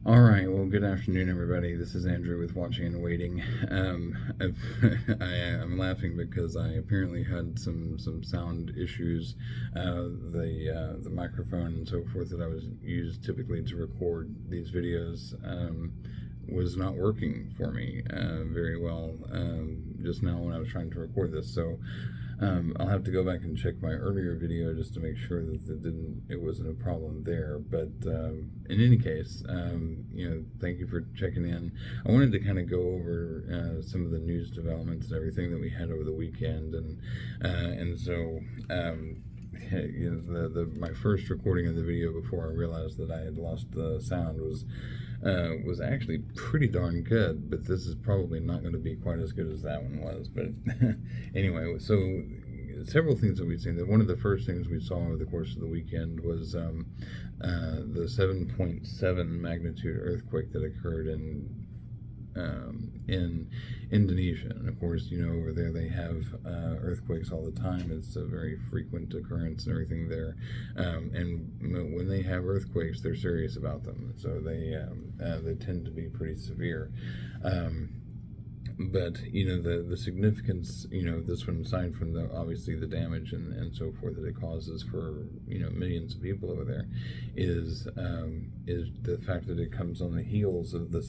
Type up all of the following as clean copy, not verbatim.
All right. Well, good afternoon, everybody. This is Andrew with Watching and Waiting. I'm laughing because I apparently had some sound issues. The microphone and so forth that I was used typically to record these videos was not working for me very well just now when I was trying to record this. So I'll have to go back and check my earlier video just to make sure that it wasn't a problem there. But in any case, thank you for checking in. I wanted to kind of go over some of the news developments and everything that we had over the weekend, and so. My first recording of the video before I realized that I had lost the sound was actually pretty darn good, but this is probably not going to be quite as good as that one was. But anyway, so several things that we've seen. One of the first things we saw over the course of the weekend was the 7.7 magnitude earthquake that occurred in Indonesia. And of course, over there they have earthquakes all the time. It's a very frequent occurrence and everything there. And when they have earthquakes, they're serious about them. So they tend to be pretty severe. But the significance, this one, aside from obviously the damage and so forth that it causes for millions of people over there, is the fact that it comes on the heels of the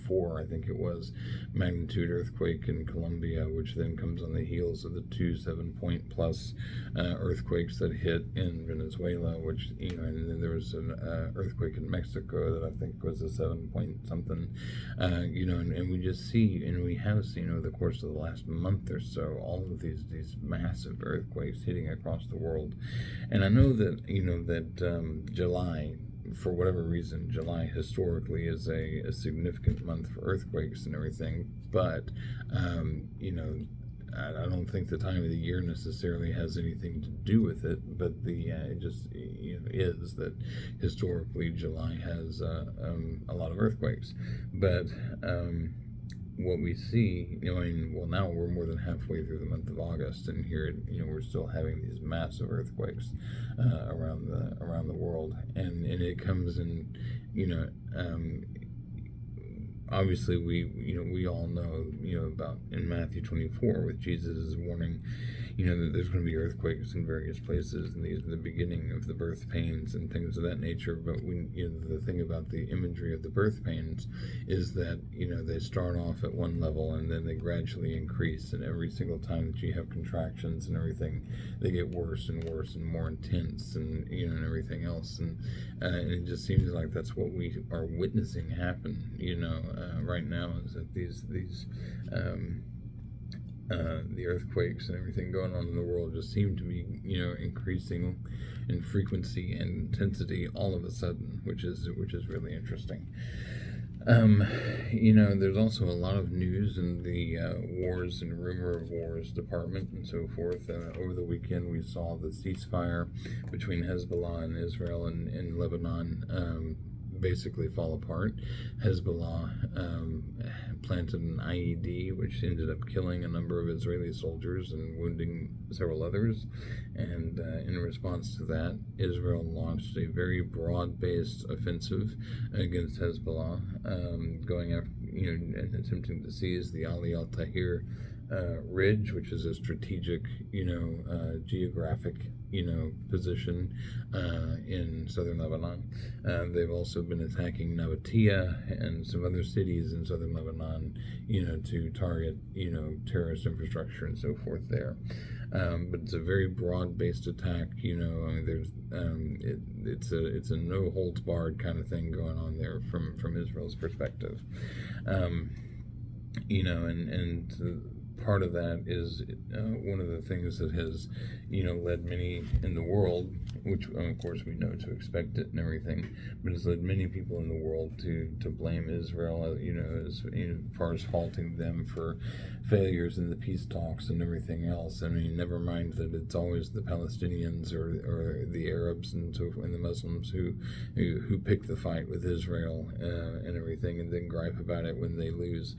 4, I think it was, magnitude earthquake in Colombia, which then comes on the heels of the 2 7-point plus earthquakes that hit in Venezuela, which, and then there was an earthquake in Mexico that I think was a 7-point something, and we just see, and we have seen over the course of the last month or so, all of these massive earthquakes hitting across the world. And I know that, July, for whatever reason, July historically is a significant month for earthquakes and everything, but I don't think the time of the year necessarily has anything to do with it, but it just is that historically July has a lot of earthquakes. But what we see, now we're more than halfway through the month of August, and here, we're still having these massive earthquakes around the world, and it comes in, obviously we all know about in Matthew 24 with Jesus' warning, that there's going to be earthquakes in various places, and these are the beginning of the birth pains and things of that nature. But the thing about the imagery of the birth pains is that they start off at one level and then they gradually increase, and every single time that you have contractions and everything, they get worse and worse and more intense, and and everything else, and it just seems like that's what we are witnessing happen right now, is that these the earthquakes and everything going on in the world just seem to be increasing in frequency and intensity all of a sudden, which is really interesting. There's also a lot of news in the wars and rumor of wars department and so forth. Over the weekend, we saw the ceasefire between Hezbollah and Israel and Lebanon basically fall apart. Hezbollah planted an IED, which ended up killing a number of Israeli soldiers and wounding several others. And in response to that, Israel launched a very broad-based offensive against Hezbollah, going after, and attempting to seize the Ali al-Tahrir ridge, which is a strategic, geographic, position in southern Lebanon. They've also been attacking Nabatea and some other cities in southern Lebanon, to target, terrorist infrastructure and so forth there. But it's a very broad-based attack. It's a no holds barred kind of thing going on there from Israel's perspective. Part of that is one of the things that has, led many in the world, which of course we know to expect it and everything, but has led many people in the world to blame Israel, as far as faulting them for failures in the peace talks and everything else. I mean, never mind that it's always the Palestinians or the Arabs and so forth, and the Muslims who pick the fight with Israel and everything, and then gripe about it when they lose.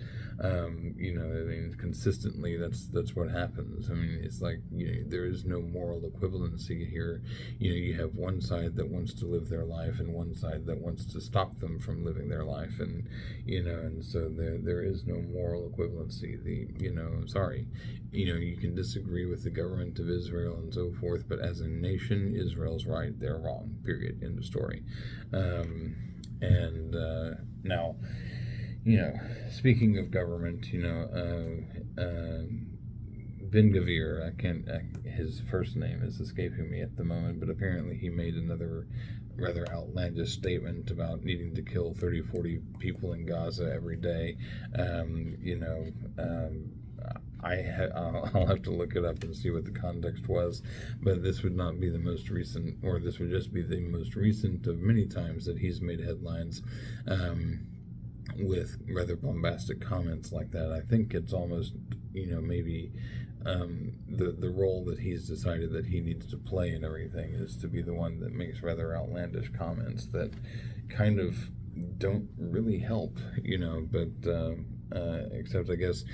Consistently instantly that's what happens. I mean, it's like, there is no moral equivalency here. You have one side that wants to live their life and one side that wants to stop them from living their life, and and so there is no moral equivalency. Sorry, you can disagree with the government of Israel and so forth, but as a nation, Israel's right, they're wrong. Period. End of story. And now, speaking of government, Ben Gavir, his first name is escaping me at the moment, but apparently he made another rather outlandish statement about needing to kill 30, 40 people in Gaza every day. I'll have to look it up and see what the context was, but this would not be the most recent, or this would just be the most recent of many times that he's made headlines with rather bombastic comments like that. I think it's almost, maybe the role that he's decided that he needs to play and everything is to be the one that makes rather outlandish comments that kind of don't really help, but except I guess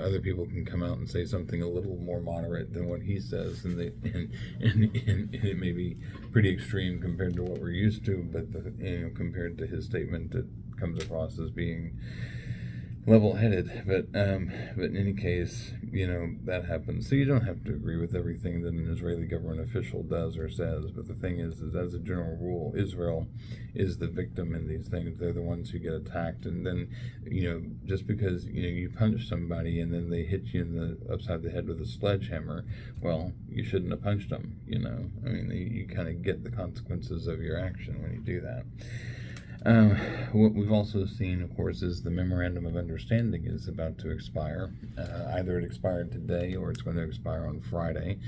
other people can come out and say something a little more moderate than what he says, and it may be pretty extreme compared to what we're used to, but compared to his statement, it comes across as being level-headed. But in any case, that happens. So you don't have to agree with everything that an Israeli government official does or says. But the thing is as a general rule, Israel is the victim in these things. They're the ones who get attacked. And then, just because you punch somebody and then they hit you upside the head with a sledgehammer, well, you shouldn't have punched them. I mean, you kind of get the consequences of your action when you do that. What we've also seen, of course, is the Memorandum of Understanding is about to expire. Either it expired today or it's going to expire on Friday,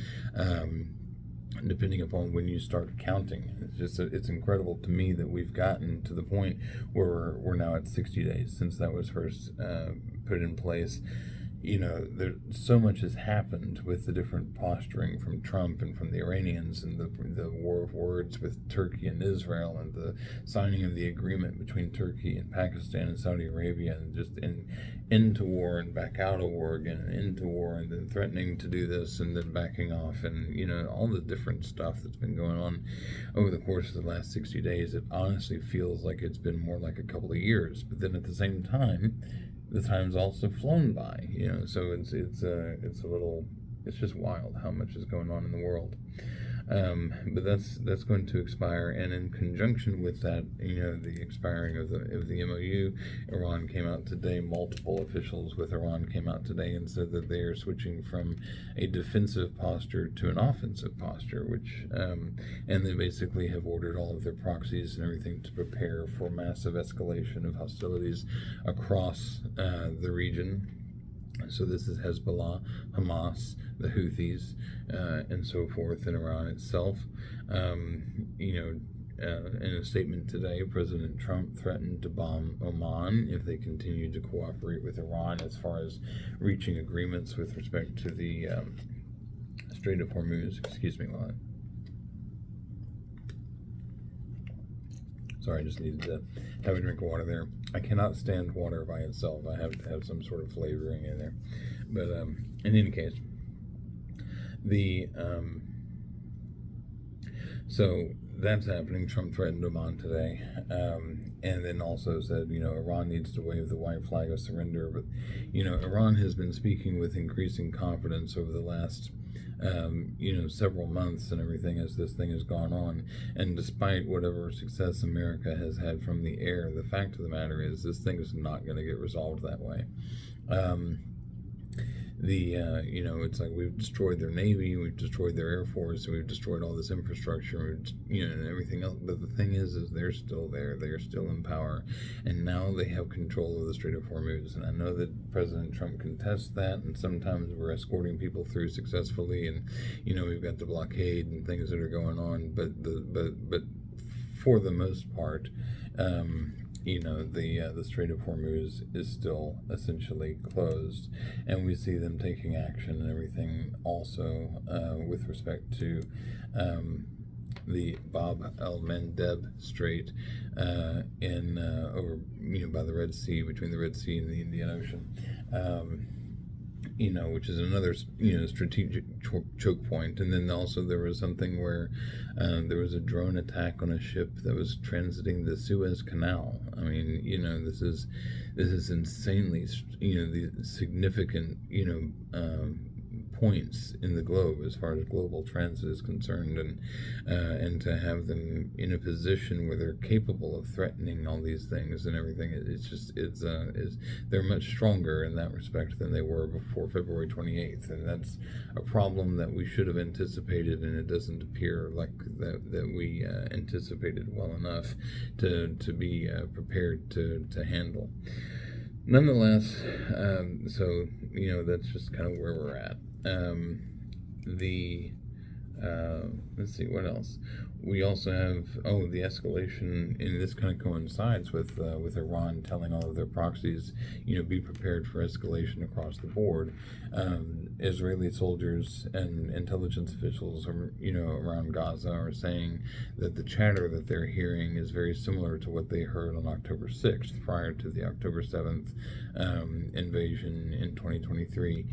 depending upon when you start counting. It's incredible to me that we've gotten to the point where we're now at 60 days since that was first put in place. So much has happened with the different posturing from Trump and from the Iranians, and the war of words with Turkey and Israel, and the signing of the agreement between Turkey and Pakistan and Saudi Arabia, and just into war and back out of war again, and into war, and then threatening to do this and then backing off, and all the different stuff that's been going on over the course of the last 60 days. It honestly feels like it's been more like a couple of years, but then at the same time, the time's also flown by, so it's just wild how much is going on in the world. But that's going to expire, and in conjunction with that, the expiring of the MOU, Iran came out today. Multiple officials with Iran came out today and said that they are switching from a defensive posture to an offensive posture, which and they basically have ordered all of their proxies and everything to prepare for massive escalation of hostilities across the region. So this is Hezbollah, Hamas, the Houthis, and so forth in Iran itself. In a statement today, President Trump threatened to bomb Oman if they continue to cooperate with Iran as far as reaching agreements with respect to the Strait of Hormuz. Excuse me, sorry, I just needed to have a drink of water there. I cannot stand water by itself. I have to have some sort of flavoring in there. But in any case, so that's happening. Trump threatened Oman today, and then also said, Iran needs to wave the white flag of surrender. But, Iran has been speaking with increasing confidence over the last several months and everything as this thing has gone on. And despite whatever success America has had from the air, the fact of the matter is this thing is not going to get resolved that way. It's like we've destroyed their navy, we've destroyed their air force, we've destroyed all this infrastructure, and everything else. But the thing is they're still there, they're still in power, and now they have control of the Strait of Hormuz. And I know that President Trump contests that, and sometimes we're escorting people through successfully, and we've got the blockade and things that are going on. But for the most part, the Strait of Hormuz is still essentially closed, and we see them taking action and everything also with respect to the Bab el-Mandeb Strait over by the Red Sea, between the Red Sea and the Indian Ocean. which is another, strategic choke point. And then also there was something where there was a drone attack on a ship that was transiting the Suez Canal. I mean, this is insanely, the significant, points in the globe as far as global transit is concerned, and to have them in a position where they're capable of threatening all these things and everything, they're much stronger in that respect than they were before February 28th, and that's a problem that we should have anticipated, and it doesn't appear like that we anticipated well enough to be prepared to handle. Nonetheless, so that's just kind of where we're at. The Let's see what else. We also have the escalation, and this kind of coincides with Iran telling all of their proxies, be prepared for escalation across the board. Israeli soldiers and intelligence officials, around Gaza are saying that the chatter that they're hearing is very similar to what they heard on October 6th, prior to the October 7th invasion in 2023,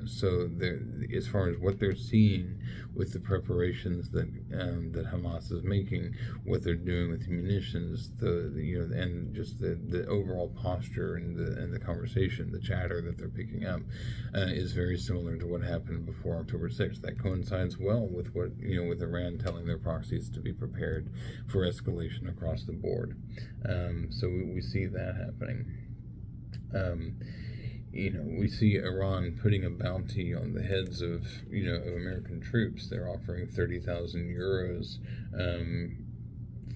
so as far as what they're seeing with the preparations that Hamas is making, what they're doing with munitions, and just the overall posture and the conversation, the chatter that they're picking up, is very similar to what happened before October 6th. That coincides well with what with Iran telling their proxies to be prepared for escalation across the board. So we see that happening. We see Iran putting a bounty on the heads of American troops. They're offering 30,000 euros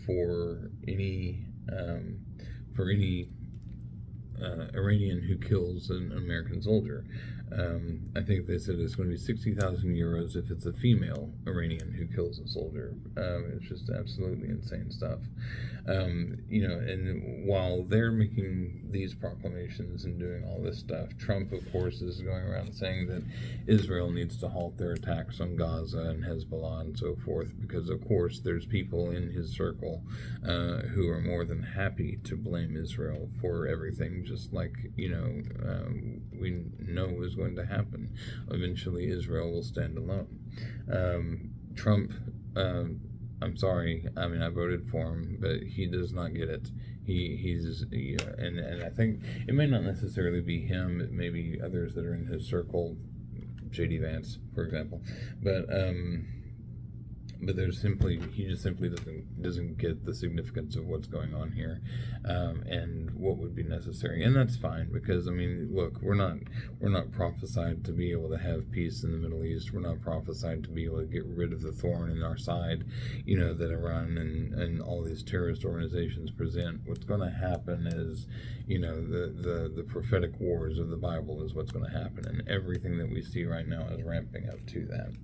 for any Iranian who kills an American soldier. I think they said it's going to be 60,000 euros if it's a female Iranian who kills a soldier. It's just absolutely insane stuff. And while they're making these proclamations and doing all this stuff, Trump, of course, is going around saying that Israel needs to halt their attacks on Gaza and Hezbollah and so forth, because, of course, there's people in his circle who are more than happy to blame Israel for everything, just like, we know is going to happen. Eventually, Israel will stand alone. Trump, I'm sorry. I mean, I voted for him, but he does not get it. And I think it may not necessarily be him. It may be others that are in his circle, J.D. Vance, for example. But he just simply doesn't get the significance of what's going on here, and what would be necessary. And that's fine, because look, we're not prophesied to be able to have peace in the Middle East. We're not prophesied to be able to get rid of the thorn in our side, that Iran and all these terrorist organizations present. What's going to happen is, the prophetic wars of the Bible is what's going to happen, and everything that we see right now is ramping up to that.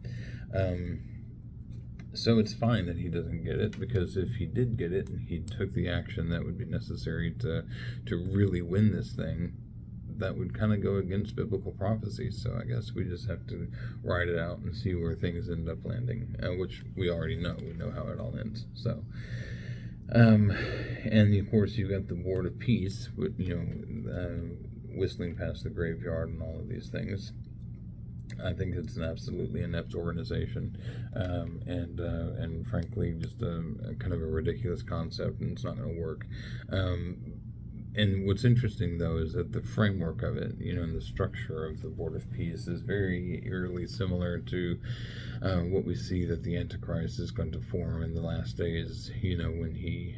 So it's fine that he doesn't get it, because if he did get it and he took the action that would be necessary to really win this thing, that would kind of go against biblical prophecy. So I guess we just have to ride it out and see where things end up landing, which we already know. We know how it all ends. So, and of course you've got the Board of Peace, whistling past the graveyard and all of these things. I think it's an absolutely inept organization, and frankly, just a kind of a ridiculous concept, and it's not going to work. And what's interesting, though, is that the framework of it, and the structure of the Board of Peace is very eerily similar to what we see that the Antichrist is going to form in the last days, when he,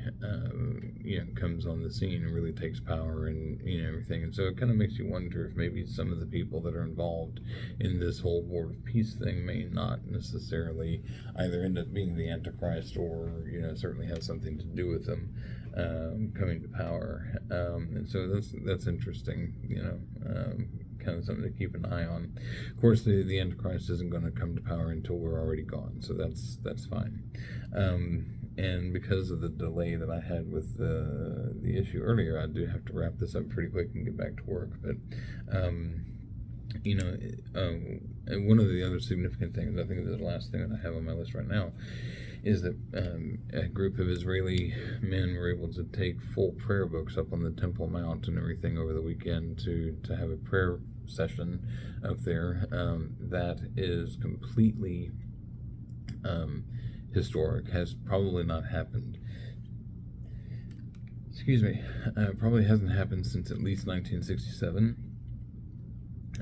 comes on the scene and really takes power and, everything. And so it kind of makes you wonder if maybe some of the people that are involved in this whole Board of Peace thing may not necessarily either end up being the Antichrist or, certainly have something to do with them coming to power. And so that's interesting, kind of something to keep an eye on. Of course, the Antichrist isn't going to come to power until we're already gone, so that's fine. And because of the delay that I had with the issue earlier, I do have to wrap this up pretty quick and get back to work. But and one of the other significant things, I think the last thing that I have on my list right now, is that a group of Israeli men were able to take full prayer books up on the Temple Mount and everything over the weekend to have a prayer session up there that is completely historic, has probably not happened. Excuse me, probably hasn't happened since at least 1967.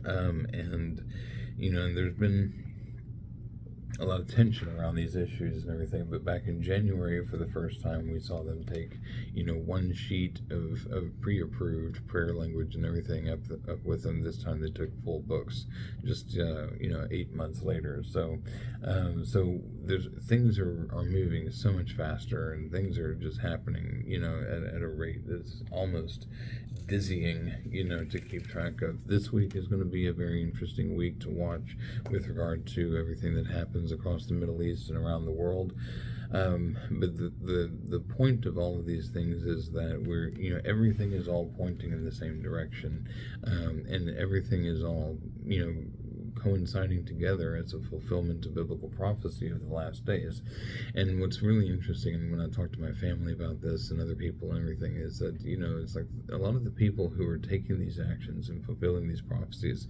And there's been a lot of tension around these issues and everything, but back in January, for the first time, we saw them take one sheet of pre-approved prayer language and everything up with them. This time they took full books, just 8 months later. So there's things are moving so much faster, and things are just happening at a rate that's almost dizzying to keep track of. This week is going to be a very interesting week to watch with regard to everything that happens across the Middle East and around the world. But the point of all of these things is that we're everything is all pointing in the same direction, and everything is all coinciding together as a fulfillment of biblical prophecy of the last days. And what's really interesting, and when I talk to my family about this and other people and everything, is that it's like a lot of the people who are taking these actions and fulfilling these prophecies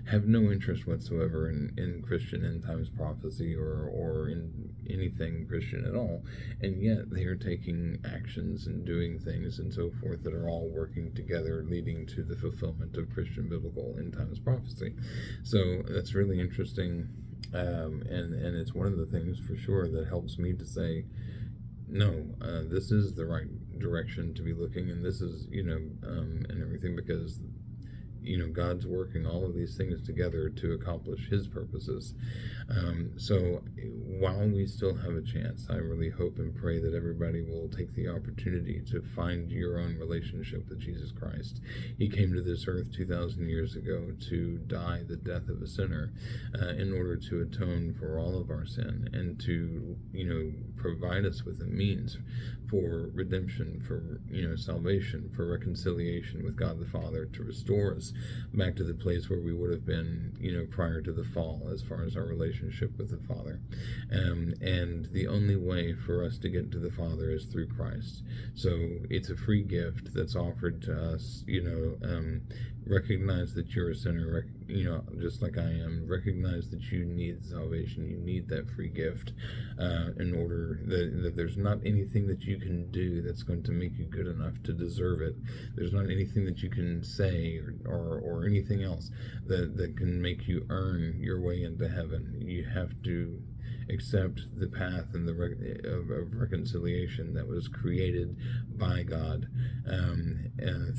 have no interest whatsoever in Christian end times prophecy or in anything Christian at all, and yet they are taking actions and doing things and so forth that are all working together, leading to the fulfillment of Christian biblical end times prophecy. So that's really interesting, and it's one of the things for sure that helps me to say, no, this is the right direction to be looking, and this is and everything, because God's working all of these things together to accomplish His purposes. So while we still have a chance, I really hope and pray that everybody will take the opportunity to find your own relationship with Jesus Christ. He came to this earth 2,000 years ago to die the death of a sinner in order to atone for all of our sin, and to provide us with a means for redemption, for salvation, for reconciliation with God the Father, to restore us back to the place where we would have been prior to the fall, as far as our relationship with the Father. And the only way for us to get to the Father is through Christ. So it's a free gift that's offered to us. Recognize that you're a sinner, just like I am. Recognize that you need salvation. You need that free gift in order that there's not anything that you can do that's going to make you good enough to deserve it. There's not anything that you can say or anything else that can make you earn your way into heaven. You have to accept the path and of reconciliation that was created by God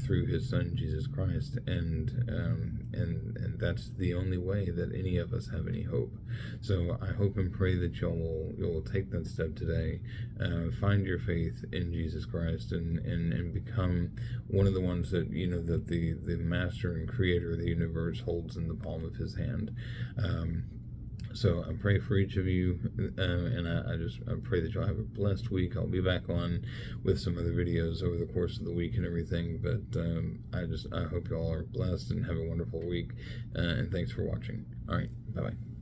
through His Son Jesus Christ, and that's the only way that any of us have any hope. So I hope and pray that you'll take that step today, find your faith in Jesus Christ, and become one of the ones that that the Master and Creator of the universe holds in the palm of His hand. So I pray for each of you, and I pray that you'll have a blessed week. I'll be back on with some other videos over the course of the week and everything, but I hope you all are blessed and have a wonderful week, and thanks for watching. All right, bye-bye.